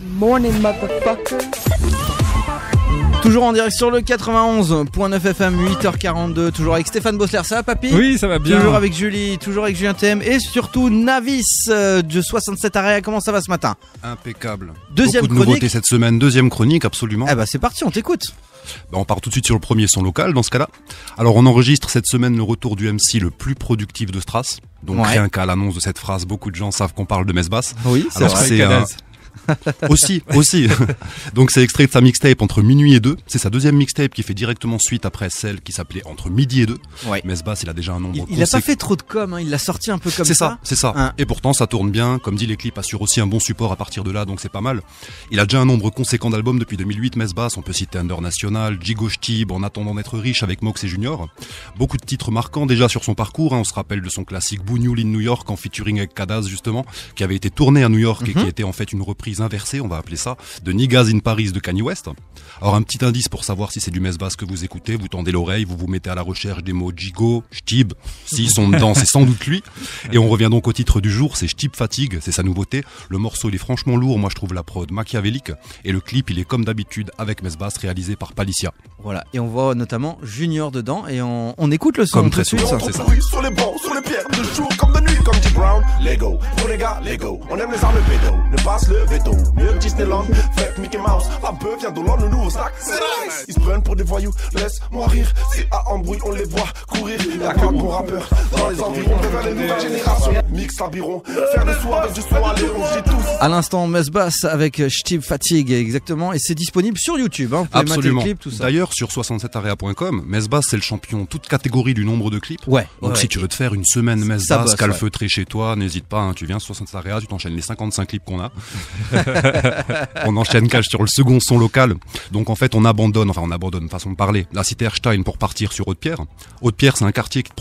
Morning, motherfucker. Toujours en direct sur le 91.9 FM, 8h42, toujours avec Stéphane Bossler, ça va papy? Oui, ça va bien. Toujours avec Julie, toujours avec Julien TM et surtout Navis de 67 Area. Comment ça va ce matin? Impeccable. Deuxième Beaucoup de chronique. nouveautés cette semaine, deuxième chronique absolument. Eh bah c'est parti, on t'écoute. On part tout de suite sur le premier son local dans ce cas-là. Alors on enregistre cette semaine le retour du MC le plus productif de Stras. Donc rien qu'à l'annonce de cette phrase, beaucoup de gens savent qu'on parle de Mesbas. Oui, c'est alors vrai. c'est aussi. Donc c'est extrait de sa mixtape Entre minuit et 2. C'est sa deuxième mixtape qui fait directement suite après celle qui s'appelait Entre midi et 2. Ouais. Mesbas, il a déjà un nombre Il a pas fait trop de com, hein. Il l'a sorti un peu comme ça. C'est ça. Hein. Et pourtant ça tourne bien. Comme dit, les clips assurent aussi un bon support à partir de là, donc c'est pas mal. Il a déjà un nombre conséquent d'albums depuis 2008, Mesbas. On peut citer Under National, Jigo Shtib, En attendant d'être riche avec Mox et Junior. Beaucoup de titres marquants déjà sur son parcours, hein. On se rappelle de son classique Bougnoul in New York en featuring avec Kadaz justement, qui avait été tourné à New York et qui était en fait une reprise inversée, on va appeler ça, de Niggas in Paris de Kanye West. Alors un petit indice pour savoir si c'est du Mesbas que vous écoutez, vous tendez l'oreille, vous vous mettez à la recherche des mots Jigo, Shtib. S'ils sont dedans, c'est sans doute lui. Et on revient donc au titre du jour, c'est Shtib Fatigue, c'est sa nouveauté. Le morceau il est franchement lourd, moi je trouve la prod machiavélique. Et le clip il est comme d'habitude avec Mesbas, réalisé par Palicia. Voilà, et on voit notamment Junior dedans et on écoute le son Comme tout de très suite. souvent, c'est ça. Sur les bancs, sur les pierres, de jour comme de nuit, comme T Brown. Lego, pour les gars, Lego. On aime les armes pédo, ne passe le veto. Mieux que Disneyland, fête Mickey Mouse. La bœuf vient d'Hollande, le nouveau snack, c'est nice. Ils se prennent pour des voyous, laisse-moi rire. C'est à embrouille, on les voit courir. Y'a qu'un bon rappeur dans les environs, vers les nouvelles générations. Mix l'abiron, faire le soir avec du son, allez, on se dit tous. À l'instant, Mesbas avec Shtib Fatigue, exactement, et c'est disponible sur YouTube. Hein. Vous pouvez Absolument. mater le clip, tout ça. D'ailleurs, sur 67area.com, Mesbas c'est le champion toute catégorie du nombre de clips. Ouais. Donc ouais. si tu veux te faire une semaine Ça Mesbas bosse, calfeutrée chez toi, n'hésite pas, hein, tu viens sur 67area, tu t'enchaînes les 55 clips qu'on a. On enchaîne cash sur le second son local. Donc en fait on abandonne, façon de parler, la cité Erstein pour partir sur Haute-Pierre. Haute-Pierre c'est un quartier qui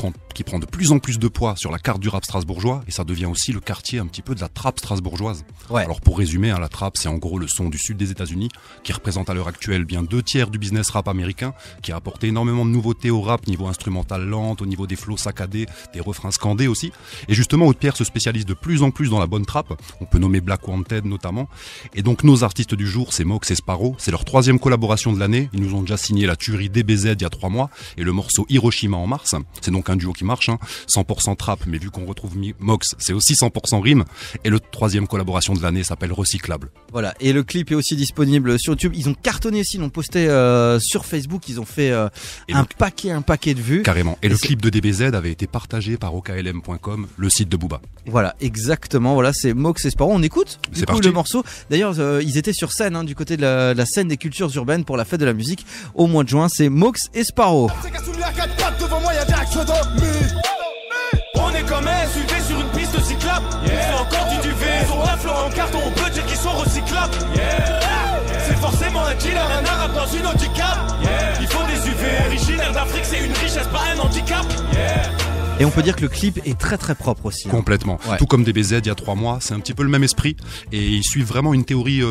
prend de plus en plus de poids sur la carte du rap strasbourgeois et ça devient aussi le quartier un petit peu de la trappe strasbourgeoise. Ouais. Alors pour résumer, hein, la trappe c'est en gros le son du sud des États-Unis qui représente à l'heure actuelle bien 2/3 du business rap américain, qui a apporté énormément de nouveautés au rap niveau instrumental lente, au niveau des flows saccadés, des refrains scandés aussi. Et justement Haute-Pierre se spécialise de plus en plus dans la bonne trappe. On peut nommer Black Wanted notamment. Et donc nos artistes du jour c'est Mox et Sparrow. C'est leur 3e collaboration de l'année. Ils nous ont déjà signé la tuerie DBZ il y a 3 mois et le morceau Hiroshima en mars. C'est donc un duo qui marche, hein. 100% trap, mais vu qu'on retrouve Mox, c'est aussi 100% rime. Et le 3e collaboration de l'année s'appelle Recyclable. Voilà, et le clip est aussi disponible sur YouTube. Ils ont cartonné aussi, ils l'ont posté sur Facebook. Ils ont fait un paquet de vues. Carrément. Et le clip de DBZ avait été partagé par OKLM.com, le site de Booba. Voilà, exactement. Voilà, c'est Mox et Sparrow. On écoute du C'est coup parti. le morceau. D'ailleurs, ils étaient sur scène, hein, du côté de la scène des cultures urbaines pour la fête de la musique au mois de juin. C'est Mox et Sparrow. On est comme SUV sur une piste cyclable. Ils font encore du duvet. Ils ont un fleur en carton, on peut dire qu'ils sont recyclables. C'est forcément un dealer, un arabe dans une handicap. Il faut des UV. Originaire d'Afrique, c'est une richesse, pas un handicap. Et on peut dire que le clip est très très propre aussi. Hein. Complètement. Ouais. Tout comme DBZ il y a 3 mois, c'est un petit peu le même esprit et ils suivent vraiment une théorie,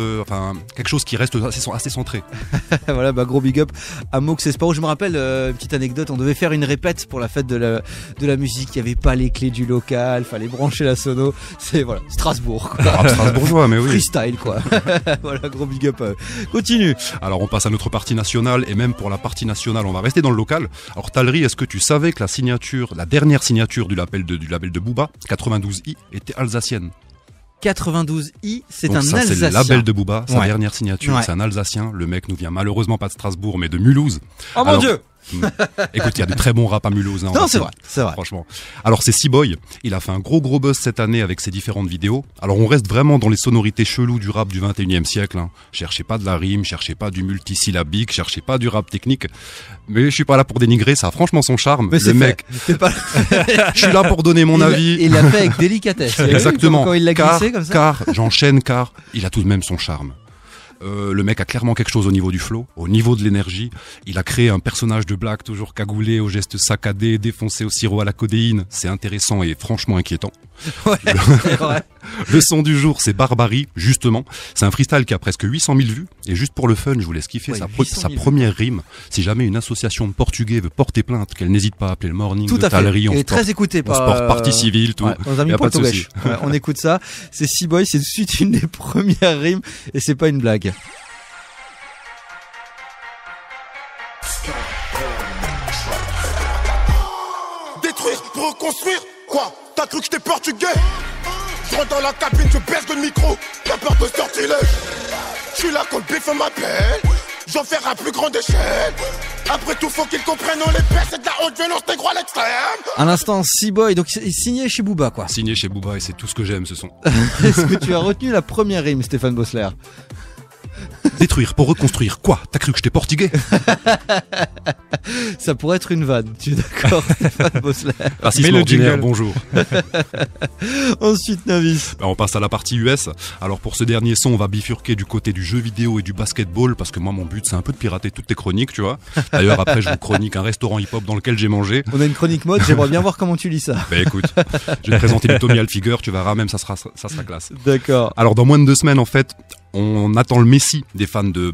quelque chose qui reste assez centré. Voilà, bah gros big up à Mox et Sparrow. Je me rappelle, une petite anecdote, on devait faire une répète pour la fête de la musique, il n'y avait pas les clés du local, fallait brancher la sono, c'est voilà, Strasbourg quoi. Rap strasbourgeois, mais oui. Freestyle quoi. Voilà, gros big up. Continue. Alors on passe à notre partie nationale et même pour la partie nationale, on va rester dans le local. Alors Talry, est-ce que tu savais que la dernière signature du label de Booba, 92i, était alsacienne? 92i, c'est Donc un ça, Alsacien. c'est le label de Booba, sa Ouais. dernière signature, Ouais. c'est un Alsacien. Le mec nous vient malheureusement pas de Strasbourg, mais de Mulhouse. Oh mon Alors, Dieu. Écoute, il y a de très bons rap à Mulhouse. Hein, Non, c'est vrai. Franchement. Alors c'est C-Boy, il a fait un gros buzz cette année avec ses différentes vidéos. Alors on reste vraiment dans les sonorités cheloues du rap du 21e siècle. Hein. Cherchez pas de la rime, cherchez pas du multisyllabique, cherchez pas du rap technique. Mais je suis pas là pour dénigrer, ça a franchement son charme. Mais le mec, c'est pas... je suis là pour donner mon avis. Il l'a fait avec délicatesse. Exactement. Quand il l'a glissé comme ça. Car, il a tout de même son charme. Le mec a clairement quelque chose au niveau du flow, au niveau de l'énergie. Il a créé un personnage de black toujours cagoulé, aux gestes saccadés, défoncé au sirop à la codéine. C'est intéressant et franchement inquiétant. Ouais, c'est vrai. Le son du jour, c'est Barbarie, justement. C'est un freestyle qui a presque 800 000 vues. Et juste pour le fun, je vous laisse kiffer sa première rime. Si jamais une association de Portugais veut porter plainte, qu'elle n'hésite pas à appeler le Morning tout de Talerie. Il est très écouté par sport, partie civile, tout. Ouais, nos amis portugais. Ouais, on écoute ça. C'est C-Boy, c'est tout de suite une des premières rimes et c'est pas une blague. Détruire pour reconstruire. Quoi? T'as cru que j'étais portugais? Je rentre dans la cabine, je baisse le micro. T'as peur de sortilège. Je suis là quand le bif m'appelle. J'en ferai à plus grande échelle. Après tout, faut qu'ils comprennent, on les pèse, c'est de la haute violence négro à l'extrême. À l'instant, C-Boy, donc signé chez Booba, quoi. Signé chez Booba, et c'est tout ce que j'aime, ce son. Est-ce que tu as retenu la première rime, Stéphane Bossler? Détruire pour reconstruire. Quoi? T'as cru que j'étais portugais? Ça pourrait être une vanne, tu es d'accord, Stéphane Bossler? Racisme ordinaire, bonjour. Ensuite, Navis. On passe à la partie US. Alors pour ce dernier son, on va bifurquer du côté du jeu vidéo et du basketball, parce que moi mon but c'est un peu de pirater toutes tes chroniques, tu vois. D'ailleurs après je vous chronique un restaurant hip-hop dans lequel j'ai mangé. On a une chronique mode, j'aimerais bien voir comment tu lis ça. Bah écoute, je vais te présenter du Tommy Hilfiger, tu verras, même ça sera classe. D'accord. Alors dans moins de 2 semaines en fait, on attend le Messi des fans de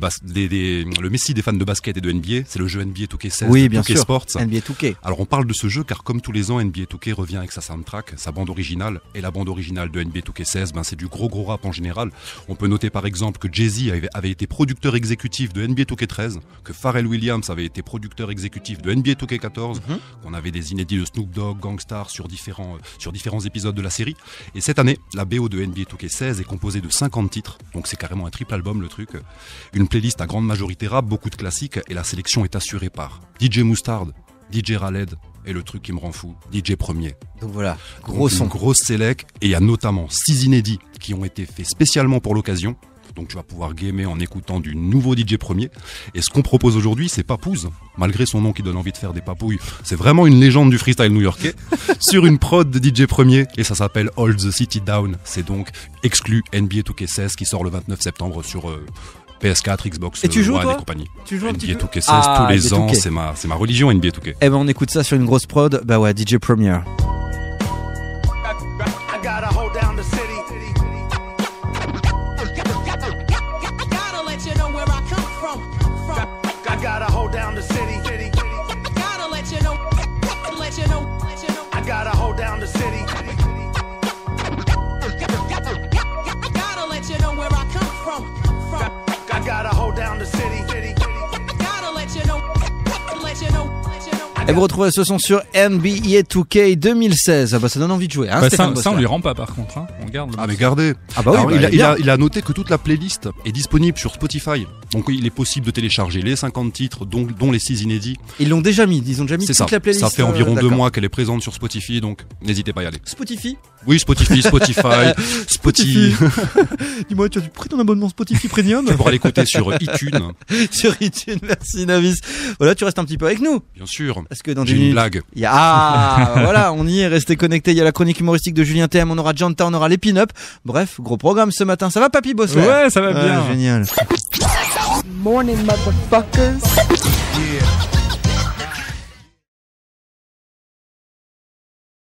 le Messi des fans de basket et de NBA, c'est le jeu NBA 2K16, oui, bien 2K sûr. Sports. NBA 2K. Alors on parle de ce jeu car comme tous les ans, NBA 2K revient avec sa soundtrack, sa bande originale, et la bande originale de NBA 2K16, c'est du gros rap en général. On peut noter par exemple que Jay-Z avait été producteur exécutif de NBA 2K13, que Pharrell Williams avait été producteur exécutif de NBA 2K14, qu'on avait des inédits de Snoop Dogg, Gangstar sur différents épisodes de la série. Et cette année, la BO de NBA 2K16 est composée de 50 titres, donc c'est carrément un triple album le truc. Une playlist à grande majorité rap, beaucoup de classiques, et la sélection est assurée par DJ Mustard, DJ Raled, et le truc qui me rend fou, DJ Premier. Donc voilà, gros son. Une grosse sélec, et il y a notamment 6 inédits qui ont été faits spécialement pour l'occasion. Donc tu vas pouvoir gamer en écoutant du nouveau DJ Premier. Et ce qu'on propose aujourd'hui, c'est Papouze. Malgré son nom qui donne envie de faire des papouilles, c'est vraiment une légende du freestyle new-yorkais. Sur une prod de DJ Premier, et ça s'appelle Hold the City Down. C'est donc exclu NBA 2K16 qui sort le 29 septembre sur PS4, Xbox et tu joues, One toi et compagnie. Tu joues un petit NBA peu 2K16 tous les ans, 2K. c'est ma religion NBA 2K. Eh ben on écoute ça sur une grosse prod, bah ouais, DJ Premier. Et vous retrouvez ce son sur NBA 2K 2016. Ah bah ça donne envie de jouer, hein, ça on lui rend pas par contre, hein. On garde. Ah mais gardez. Ah bah oui, alors, il a noté que toute la playlist est disponible sur Spotify. Donc il est possible de télécharger les 50 titres, dont les 6 inédits. Ils l'ont déjà mis, ils ont déjà mis toute la playlist. Ça fait environ 2 mois qu'elle est présente sur Spotify, donc n'hésitez pas à y aller. Spotify. Oui, Spotify. Dis-moi, tu as pris ton abonnement Spotify Premium? Tu pourras l'écouter sur iTunes. Sur iTunes, merci Navis. Voilà, tu restes un petit peu avec nous. Bien sûr. Parce que dans j'ai une blague. Voilà, on y est, restez connectés. Il y a la chronique humoristique de Julien TM, on aura Janta, on aura les pin-up. Bref, gros programme ce matin. Ça va, Papy Bossler? Ouais, ça va bien. Génial. Morning, motherfuckers. Yeah.